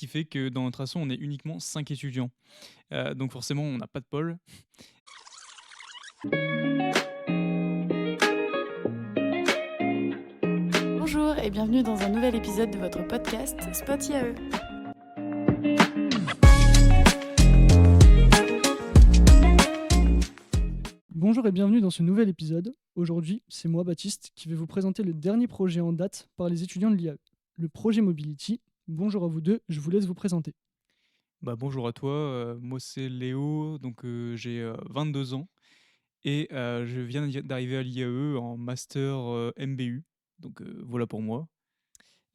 qui fait que dans notre asso, on est uniquement 5 étudiants. Donc forcément, on n'a pas de pôle. Bonjour et bienvenue dans un nouvel épisode de votre podcast Spot IAE. Bonjour et bienvenue dans ce nouvel épisode. Aujourd'hui, c'est moi, Baptiste, qui vais vous présenter le dernier projet en date par les étudiants de l'IAE, le projet Mobility. Bonjour à vous deux, je vous laisse vous présenter. Bonjour à toi, moi c'est Léo, donc j'ai, 22 ans et je viens d'arriver à l'IAE en master, MBU, donc voilà pour moi.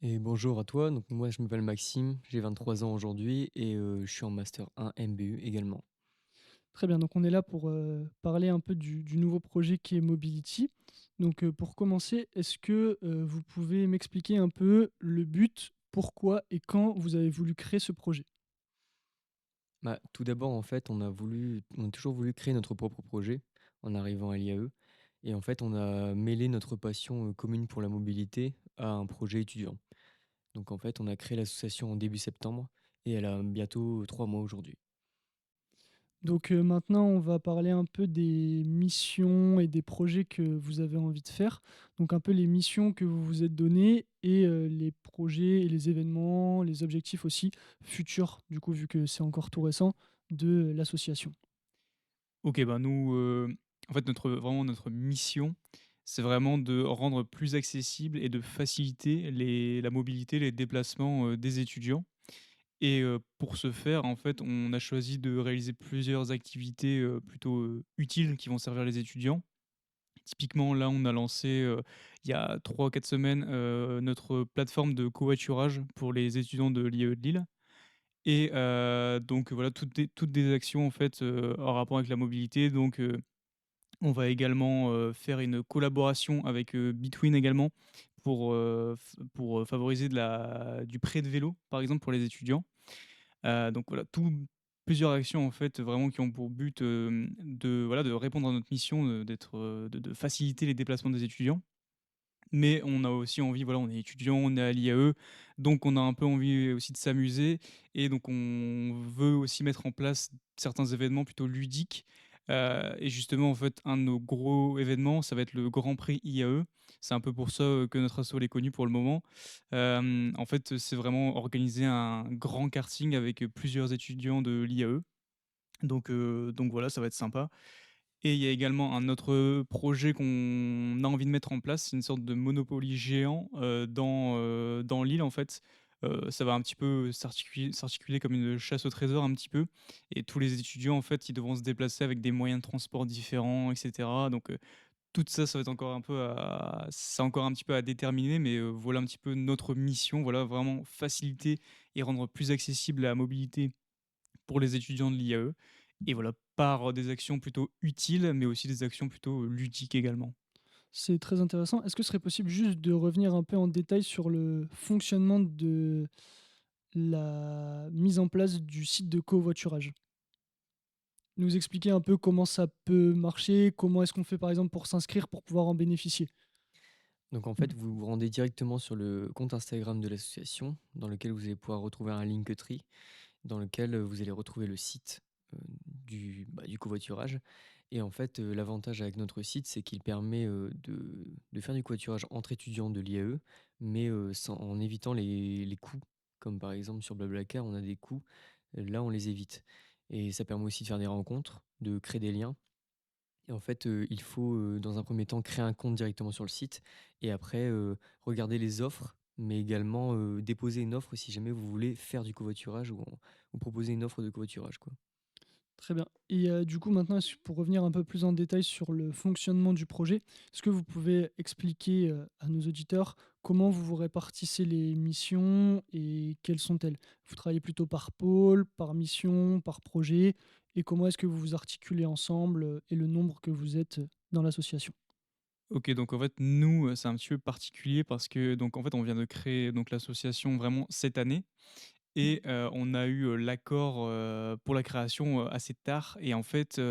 Et bonjour à toi, donc moi je m'appelle Maxime, j'ai 23 ans aujourd'hui et je suis en master 1 MBU également. Très bien, donc on est là pour parler un peu du nouveau projet qui est Mobility. Donc pour commencer, est-ce que vous pouvez m'expliquer un peu le but, pourquoi et quand vous avez voulu créer ce projet? Tout d'abord en fait on a toujours voulu créer notre propre projet en arrivant à l'IAE et en fait on a mêlé notre passion commune pour la mobilité à un projet étudiant. Donc en fait on a créé l'association en début septembre et elle a bientôt 3 mois aujourd'hui. Donc maintenant, on va parler un peu des missions et des projets que vous avez envie de faire. Donc un peu les missions que vous vous êtes données et les projets et les événements, les objectifs aussi futurs, du coup, vu que c'est encore tout récent, de l'association. OK, nous, en fait notre mission, c'est vraiment de rendre plus accessible et de faciliter la mobilité, les déplacements, des étudiants et pour ce faire, en fait, on a choisi de réaliser plusieurs activités, plutôt, utiles qui vont servir les étudiants. Typiquement, là, on a lancé, il y a 3 ou 4 semaines, notre plateforme de covoiturage pour les étudiants de l'IAE de Lille et donc voilà, toutes des actions, en fait, en rapport avec la mobilité. Donc on va également, faire une collaboration avec, Between également pour favoriser du prêt de vélo, par exemple, pour les étudiants. Donc voilà, plusieurs actions en fait, vraiment qui ont pour but, de répondre à notre mission, de faciliter les déplacements des étudiants. Mais on a aussi envie, voilà, on est étudiant, on est à l'IAE, donc on a un peu envie aussi de s'amuser et donc on veut aussi mettre en place certains événements plutôt ludiques. Et justement, en fait, un de nos gros événements, ça va être le Grand Prix IAE. C'est un peu pour ça, que notre asso, elle est connue pour le moment. En fait, c'est vraiment organiser un grand karting avec, plusieurs étudiants de l'IAE. Donc voilà, ça va être sympa. Et il y a également un autre projet qu'on a envie de mettre en place, c'est une sorte de Monopoly géant, dans l'île en fait. Ça va un petit peu s'articuler comme une chasse au trésor un petit peu et tous les étudiants en fait, ils devront se déplacer avec des moyens de transport différents et cetera. Donc tout ça, ça va être encore un peu à c'est encore un petit peu à déterminer mais voilà un petit peu notre mission, voilà, vraiment faciliter et rendre plus accessible la mobilité pour les étudiants de l'IAE et voilà, par des actions plutôt utiles, mais aussi des actions plutôt, ludiques également. C'est très intéressant. Est-ce que ce serait possible juste de revenir un peu en détail sur le fonctionnement de la mise en place du site de covoiturage? Nous expliquer un peu comment ça peut marcher, comment est-ce qu'on fait par exemple pour s'inscrire pour pouvoir en bénéficier? Donc en fait vous vous rendez directement sur le compte Instagram de l'association dans lequel vous allez pouvoir retrouver un Linktree dans lequel, vous allez retrouver le site, du covoiturage et en fait, l'avantage avec notre site, c'est qu'il permet, de faire du covoiturage entre étudiants de l'IAE, mais, sans en évitant les coûts. Comme par exemple sur Blablacar, on a des coûts, là on les évite et ça permet aussi de faire des rencontres, de créer des liens et en fait, il faut, dans un premier temps créer un compte directement sur le site et après, regarder les offres, mais également, déposer une offre si jamais vous voulez faire du covoiturage ou proposer une offre de covoiturage, quoi. Très bien. Et du coup, maintenant, pour revenir un peu plus en détail sur le fonctionnement du projet, est-ce que vous pouvez expliquer à nos auditeurs comment vous vous répartissez les missions et quelles sont-elles? Vous travaillez plutôt par pôle, par mission, par projet, et comment est-ce que vous vous articulez ensemble et le nombre que vous êtes dans l'association? OK, donc en fait, nous, c'est un petit peu particulier parce que donc en fait, on vient de créer donc l'association vraiment cette année et on a eu, l'accord, pour la création, assez tard et en fait,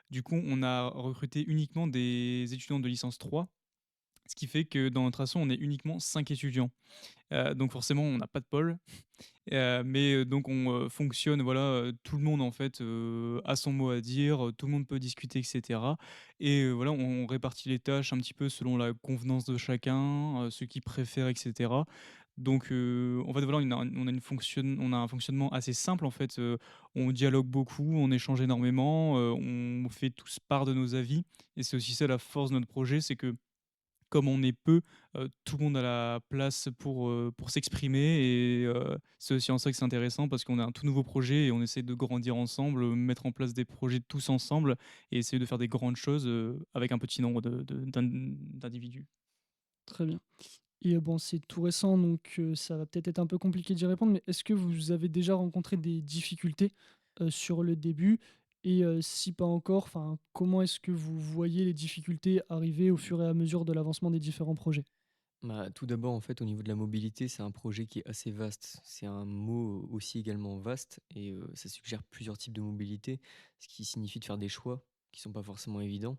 du coup, on a recruté uniquement des étudiants de licence 3. Ce qui fait que dans notre asso, on est uniquement 5 étudiants. Donc forcément, on n'a pas de pôle. Mais donc on, fonctionne, voilà, tout le monde en fait, a son mot à dire, tout le monde peut discuter et cetera et voilà, on répartit les tâches un petit peu selon la convenance de chacun, ce qu'il préfère et cetera. Donc en fait, voilà, on a un fonctionnement assez simple en fait, on dialogue beaucoup, on échange énormément, on fait tous part de nos avis et c'est aussi ça la force de notre projet, c'est que comme on est peu, tout le monde a la place pour s'exprimer et c'est aussi en ça que c'est intéressant parce qu'on a un tout nouveau projet et on essaie de grandir ensemble, mettre en place des projets tous ensemble et essayer de faire des grandes choses, avec un petit nombre d'individus. Très bien. Et bon, c'est tout récent, donc ça va peut-être être un peu compliqué d'y répondre, mais est-ce que vous avez déjà rencontré des difficultés, sur le début? Et si pas encore, enfin, comment est-ce que vous voyez les difficultés arriver au fur et à mesure de l'avancement des différents projets? Bah, tout d'abord, en fait, au niveau de la mobilité, c'est un projet qui est assez vaste. C'est un mot aussi également vaste et ça suggère plusieurs types de mobilité, ce qui signifie de faire des choix qui sont pas forcément évidents.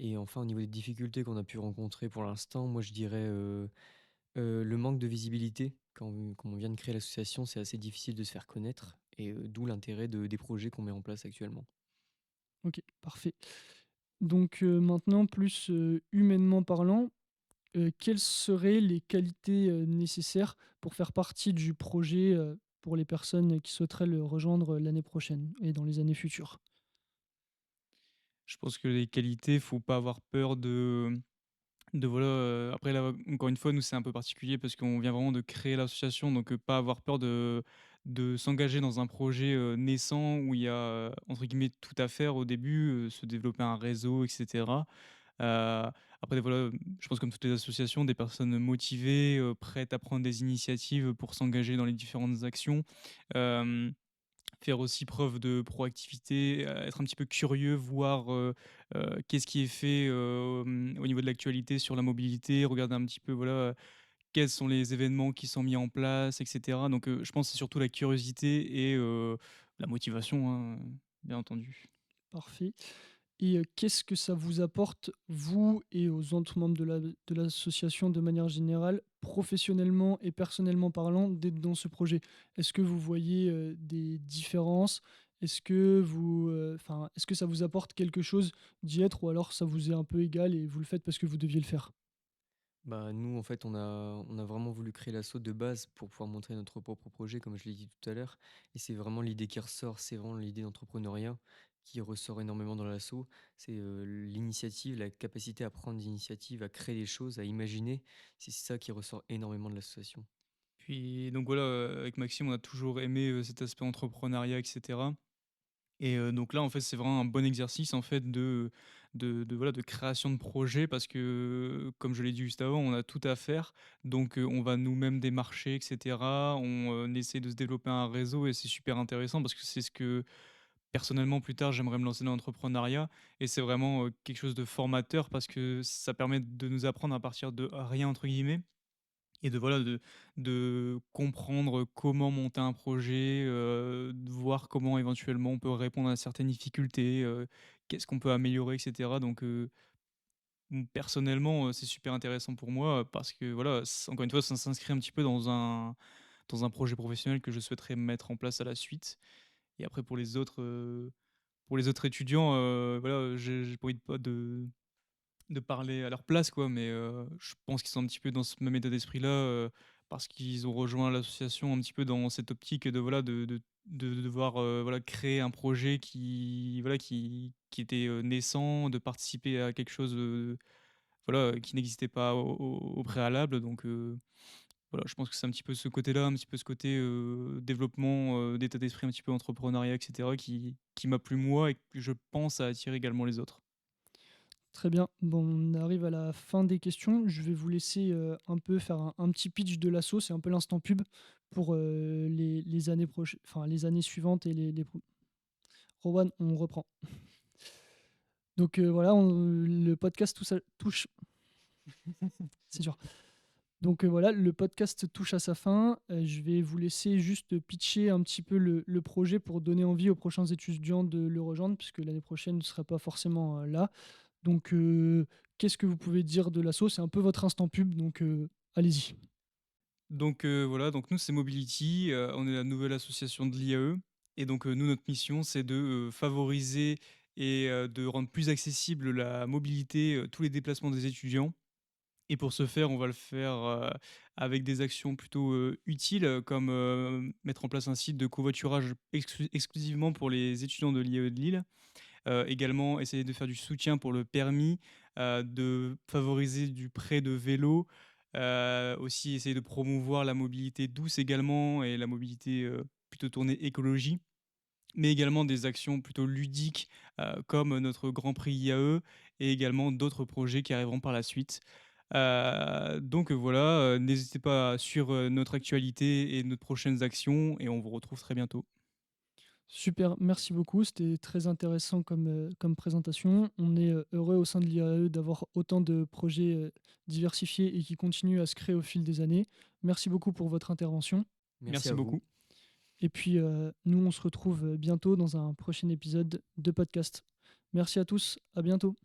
Et enfin, au niveau des difficultés qu'on a pu rencontrer pour l'instant, moi je dirais le manque de visibilité. Quand on vient de créer l'association, c'est assez difficile de se faire connaître et d'où l'intérêt des projets qu'on met en place actuellement. OK, parfait. Donc maintenant plus, humainement parlant, quelles seraient les qualités, nécessaires pour faire partie du projet, pour les personnes qui souhaiteraient le rejoindre l'année prochaine et dans les années futures? Je pense que les qualités, faut pas avoir peur de voilà, après là, encore une fois, nous, c'est un peu particulier parce qu'on vient vraiment de créer l'association, donc pas avoir peur de s'engager dans un projet, naissant où il y a, entre guillemets «tout à faire» au début, se développer un réseau et cetera. Après voilà, je pense comme toutes les associations, des personnes motivées, prêtes à prendre des initiatives pour s'engager dans les différentes actions. Hem Faire aussi preuve de proactivité, être un petit peu curieux, voir, qu'est-ce qui est fait, au niveau de l'actualité sur la mobilité, regarder un petit peu, voilà, quels sont les événements qui sont mis en place et cetera. Donc, je pense que c'est surtout la curiosité et la motivation, hein, bien entendu. Parfait. Et qu'est-ce que ça vous apporte, vous et aux autres membres de l'association de manière générale, professionnellement et personnellement parlant, d'être dans ce projet? Est-ce que vous voyez, des différences? Est-ce que vous, enfin, est-ce que ça vous apporte quelque chose d'y être ou alors ça vous est un peu égal et vous le faites parce que vous deviez le faire? Bah, nous, en fait, on a vraiment voulu créer l'asso de base pour pouvoir montrer notre propre projet, comme je l'ai dit tout à l'heure. Et c'est vraiment l'idée qui ressort, c'est vraiment l'idée d'entrepreneuriat qui ressort énormément dans l'asso. C'est l'initiative, la capacité à prendre d'initiative, à créer des choses, à imaginer. C'est ça qui ressort énormément de l'association. Puis donc voilà, avec Maxime, on a toujours aimé, cet aspect entrepreneuriat et cetera. Et donc là, en fait, c'est vraiment un bon exercice, en fait, voilà, de création de projet parce que, comme je l'ai dit juste avant, on a tout à faire. Donc on va nous-mêmes démarcher et cetera. On essaie de se développer un réseau et c'est super intéressant parce que c'est ce que, personnellement, plus tard, j'aimerais me lancer dans l'entrepreneuriat et c'est vraiment, quelque chose de formateur parce que ça permet de nous apprendre à partir de «rien» entre guillemets et de voilà, de comprendre comment monter un projet, de voir comment éventuellement on peut répondre à certaines difficultés, qu'est-ce qu'on peut améliorer et cetera donc personnellement, c'est super intéressant pour moi, parce que voilà, encore une fois, ça s'inscrit un petit peu dans un projet professionnel que je souhaiterais mettre en place à la suite et après pour les autres étudiants, voilà, j'ai pas envie de parler à leur place quoi, mais je pense qu'ils sont un petit peu dans ce même état d'esprit-là, parce qu'ils ont rejoint l'association un petit peu dans cette optique de voilà, de devoir, voilà, créer un projet qui voilà, qui était, naissant, de participer à quelque chose, voilà, qui n'existait pas au préalable donc voilà, je pense que c'est un petit peu ce côté-là, un petit peu ce côté, développement, d'état d'esprit un petit peu entrepreneuriat et cetera qui m'a plu moi et que je pense a attiré également les autres. Très bien. Bon, on arrive à la fin des questions. Je vais vous laisser, un peu faire un petit pitch de l'asso, c'est un peu l'instant pub pour, les années enfin les années suivantes et les pro Rowan, on reprend. Donc voilà, le podcast touche c'est dur. Donc voilà, le podcast touche à sa fin. Je vais vous laisser juste pitcher un petit peu le projet pour donner envie aux prochains étudiants de le rejoindre, puisque l'année prochaine ne sera pas forcément là. Donc, qu'est-ce que vous pouvez dire de l'asso? C'est un peu votre instant pub, donc allez-y. Donc voilà, donc nous c'est Mobility, on est la nouvelle association de l'IAE et donc nous notre mission c'est de, favoriser et de rendre plus accessible la mobilité, tous les déplacements des étudiants et pour ce faire, on va le faire, avec des actions plutôt, utiles, comme, mettre en place un site de covoiturage exclusivement pour les étudiants de l'IAE de Lille. Également essayer de faire du soutien pour le permis, de favoriser du prêt de vélo, aussi essayer de promouvoir la mobilité douce également et la mobilité, plutôt tournée écologie, mais également des actions plutôt ludiques, comme notre Grand Prix IAE et également d'autres projets qui arriveront par la suite. Donc voilà, n'hésitez pas à suivre, notre actualité et nos prochaines actions et on vous retrouve très bientôt. Super, merci beaucoup. C'était très intéressant comme présentation. On est heureux au sein de l'IAE d'avoir autant de projets diversifiés et qui continuent à se créer au fil des années. Merci beaucoup pour votre intervention. Merci Merci à vous. beaucoup. Et puis, nous, on se retrouve bientôt dans un prochain épisode de podcast. Merci à tous, à bientôt.